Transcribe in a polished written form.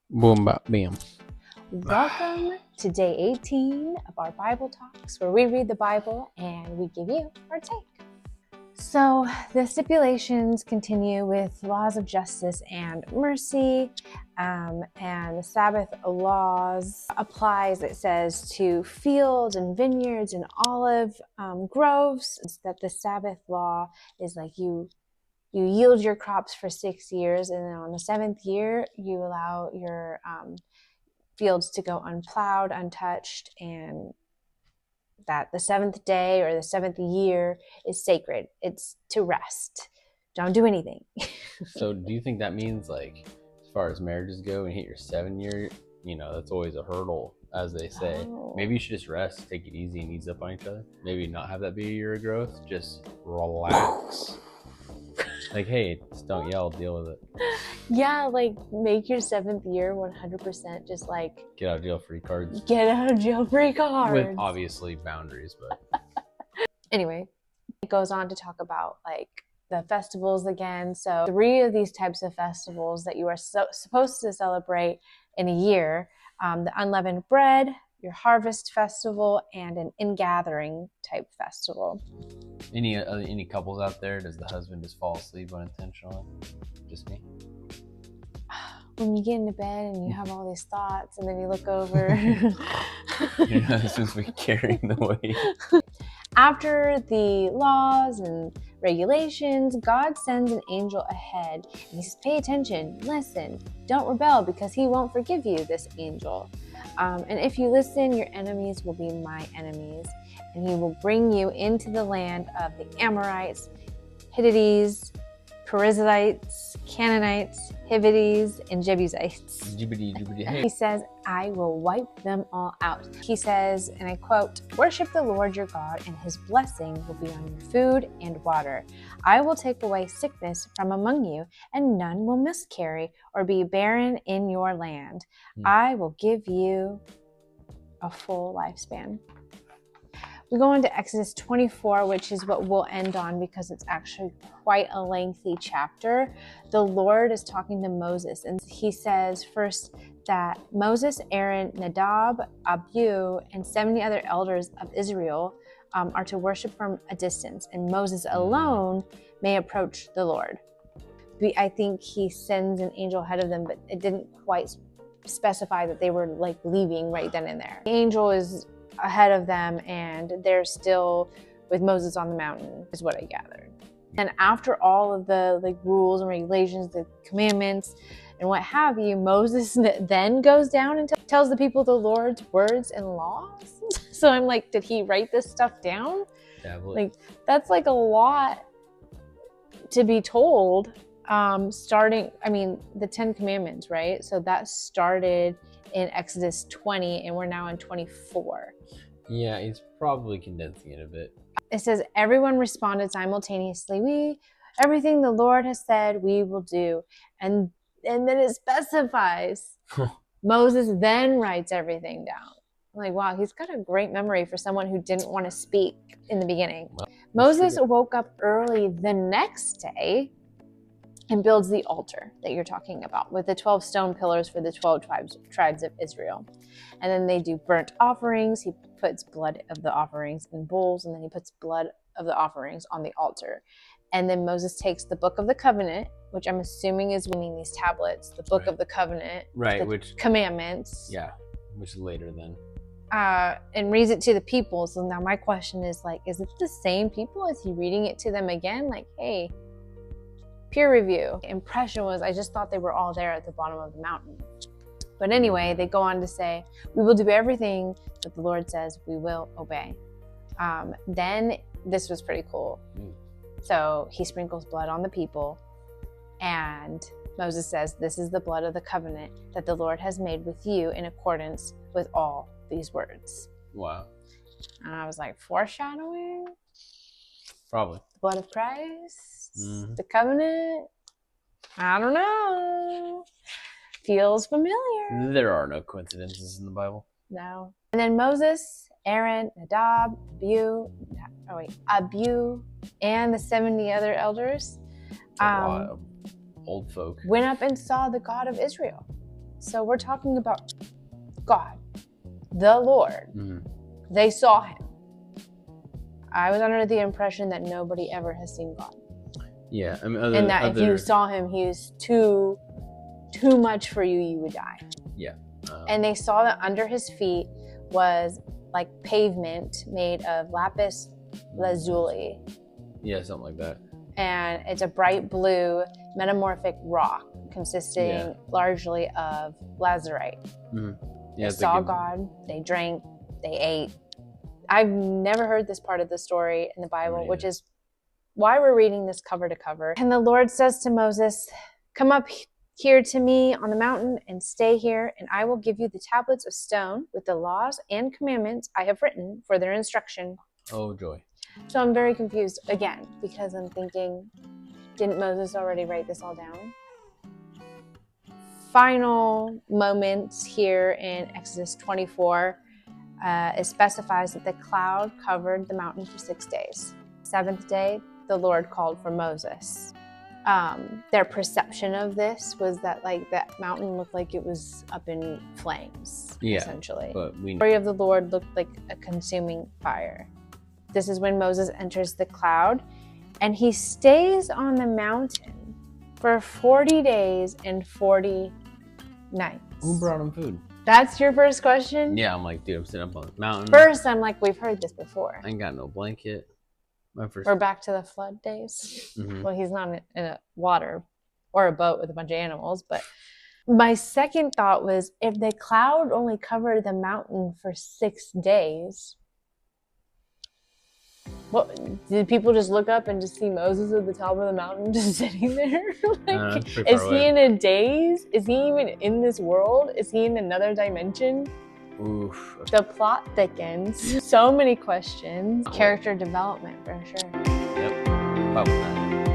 Boom, bop, bam. Welcome to day 18 of our Bible Talks, where we read the Bible and we give you our take. So the stipulations continue with laws of justice and mercy, and the Sabbath laws applies, it says, to fields and vineyards and olive groves. It's that the Sabbath law is like you yield your crops for 6 years, and then on the 7th year, you allow your fields to go unplowed, untouched, and that the 7th day or the 7th year is sacred. It's to rest. Don't do anything. So do you think that means, like, as far as marriages go, and hit your 7 year, that's always a hurdle, as they say. Oh. Maybe you should just rest, take it easy, and ease up on each other. Maybe not have that be a year of growth. Just relax. Like, hey, just don't yell, deal with it. Yeah, like make your 7th year 100% just like Get out of jail free cards. get out of jail free cards. With obviously boundaries, but anyway, it goes on to talk about like the festivals again. So 3 of these types of festivals that you are supposed to celebrate in a year: the unleavened bread, your harvest festival, and an ingathering type festival. Any couples out there, does the husband just fall asleep unintentionally? Just me? When you get into bed and you have all these thoughts and then you look over. Your husband's been carrying the weight. After the laws and regulations, God sends an angel ahead and he says, pay attention, listen, don't rebel because he won't forgive you, this angel. And if you listen, your enemies will be my enemies, and he will bring you into the land of the Amorites, Hittites, Perizzites, Canaanites, Hivites, and Jebusites. He says, I will wipe them all out. He says, and I quote, worship the Lord your God, and his blessing will be on your food and water. I will take away sickness from among you, and none will miscarry or be barren in your land. I will give you a full lifespan. We go into Exodus 24, which is what we'll end on because it's actually quite a lengthy chapter. The Lord is talking to Moses, and he says first that Moses, Aaron, Nadab, Abihu, and 70 other elders of Israel are to worship from a distance, and Moses alone may approach the Lord. I think he sends an angel ahead of them, but it didn't quite specify that they were like leaving right then and there. The angel is ahead of them and they're still with Moses on the mountain, is what I gathered. And after all of the like rules and regulations, the commandments and what have you, Moses then goes down and tells the people the Lord's words and laws. So I'm like, did he write this stuff down? Like, that's like a lot to be told. The 10 Commandments, right? So that started in Exodus 20 and we're now in 24. Yeah, he's probably condensing it a bit. It says, everyone responded simultaneously, everything the Lord has said we will do. And then it specifies. Moses then writes everything down. I'm like, wow, he's got a great memory for someone who didn't want to speak in the beginning. Well, Moses woke up early the next day and builds the altar that you're talking about with the 12 stone pillars for the 12 tribes of Israel. And then they do burnt offerings. He puts blood of the offerings in bowls, and then he puts blood of the offerings on the altar. And then Moses takes the book of the covenant, which I'm assuming is meaning these tablets, the book of the covenant, which commandments. Yeah, which is later then. And reads it to the people. So now my question is like, is it the same people? Is he reading it to them again? Like, hey, peer review. Impression was, I just thought they were all there at the bottom of the mountain. But anyway, they go on to say, we will do everything that the Lord says, we will obey. Then this was pretty cool. So he sprinkles blood on the people, and Moses says, this is the blood of the covenant that the Lord has made with you in accordance with all these words. Wow. And I was like, foreshadowing? Probably. The blood of Christ? The covenant? I don't know. Feels familiar. There are no coincidences in the Bible. No. And then Moses, Aaron, Nadab, Abihu, and the 70 other elders a lot of old folk went up and saw the God of Israel. So we're talking about God, the Lord. Mhm. They saw him. I was under the impression that nobody ever has seen God. Yeah, I mean, And that if you saw him, he was too much for you, you would die. Yeah. And they saw that under his feet was like pavement made of lapis lazuli. Yeah, something like that. And it's a bright blue metamorphic rock consisting largely of lazurite. Mm-hmm. Yeah, They saw God, they drank, they ate. I've never heard this part of the story in the Bible, which is why we're reading this cover to cover. And the Lord says to Moses, "Come up here to me on the mountain and stay here, and I will give you the tablets of stone with the laws and commandments I have written for their instruction." Oh, joy. So I'm very confused again, because I'm thinking, didn't Moses already write this all down? Final moments here in Exodus 24, it specifies that the cloud covered the mountain for 6 days. 7th day, the Lord called for Moses. Their perception of this was that like that mountain looked like it was up in flames, essentially. But the glory of the Lord looked like a consuming fire. This is when Moses enters the cloud, and he stays on the mountain for 40 days and 40 nights. Who brought him food? That's your first question? Yeah, I'm like, dude, I'm sitting up on the mountain. First, I'm like, we've heard this before. I ain't got no blanket. We're back to the flood days. Mm-hmm. Well, he's not in a water or a boat with a bunch of animals, but my second thought was, if the cloud only covered the mountain for 6 days, what did people just look up and just see Moses at the top of the mountain just sitting there? Is he in a daze? Is he even in this world? Is he in another dimension? Oof. The plot thickens. So many questions. Character development, for sure. Yep. About that.